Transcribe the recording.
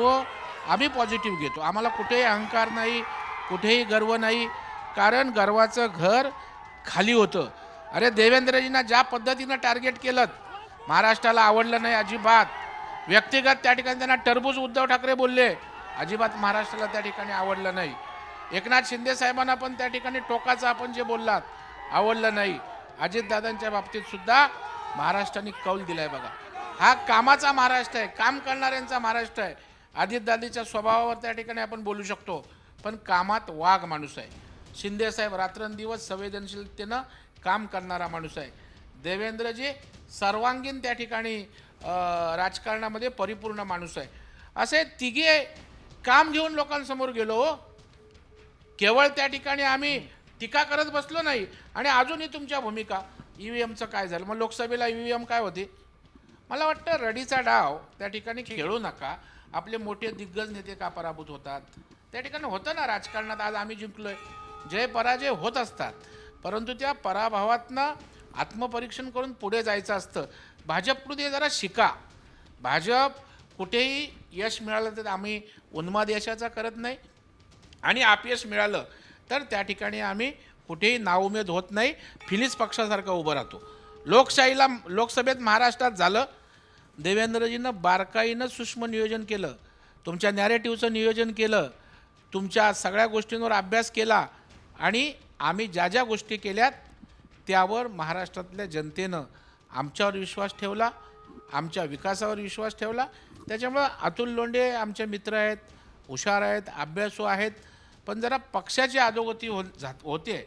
सर्व आम्ही पॉझिटिव्ह घेतो. आम्हाला कुठेही अहंकार नाही, कुठेही गर्व नाही. कारण गर्वाचं घर खाली होतं. अरे देवेंद्रजींना ज्या पद्धतीनं टार्गेट केलं, महाराष्ट्राला आवडलं नाही अजिबात. व्यक्तिगत त्या ठिकाणी त्यांना टरबूज उद्धव ठाकरे बोलले, अजिबात महाराष्ट्राला त्या ठिकाणी आवडलं नाही. एकनाथ शिंदे साहेबांना पण त्या ठिकाणी टोकाचं आपण जे बोललात आवडलं नाही. अजितदादांच्या बाबतीत सुद्धा महाराष्ट्राने कौल दिलाय बघा. हा कामाचा महाराष्ट्र आहे, काम करणाऱ्यांचा महाराष्ट्र आहे. अजितदादांच्या स्वभावावर त्या ठिकाणी आपण बोलू शकतो, पण कामात वाघ माणूस आहे. शिंदे साहेब रात्रंदिवस संवेदनशीलतेनं काम करणारा माणूस आहे. देवेंद्रजी सर्वांगीण त्या ठिकाणी राजकारणामध्ये परिपूर्ण माणूस आहे. असे तिघे काम घेऊन लोकांसमोर गेलो हो. केवळ त्या ठिकाणी आम्ही टीका करत बसलो नाही. आणि अजूनही तुमच्या भूमिका ईव्हीएमचं काय झालं, मग लोकसभेला ईव्हीएम काय होते. मला वाटतं रडीचा डाव त्या ठिकाणी खेळू नका. आपले मोठे दिग्गज नेते का पराभूत होतात, त्या ठिकाणी होतं ना राजकारणात. आज आम्ही जिंकलोय, जय पराजय होत असतात, परंतु त्या पराभवातनं आत्मपरीक्षण करून पुढे जायचं असतं. भाजपकडे जरा शिका. भाजप कुठेही यश मिळालं तर आम्ही उन्माद यशाचा करत नाही, आणि अपयश मिळालं तर त्या ठिकाणी आम्ही कुठेही नाउमेद होत नाही. फिनिक्स पक्षासारखं उभं राहतो. लोकशाहीला लोकसभेत महाराष्ट्रात झालं, देवेंद्रजीनं बारकाईनं सूक्ष्म नियोजन केलं, तुमच्या नॅरेटिव्हचं नियोजन केलं, तुमच्या सगळ्या गोष्टींवर अभ्यास केला, आणि आम्ही ज्या ज्या गोष्टी केल्यात त्यावर महाराष्ट्रातल्या जनतेनं आमच्यावर विश्वास ठेवला, आमच्या विकासावर विश्वास ठेवला. त्याच्यामुळं अतुल लोंढे आमचे मित्र आहेत, हुशार आहेत, अभ्यासू आहेत, पण जरा पक्षाची अधोगती होते.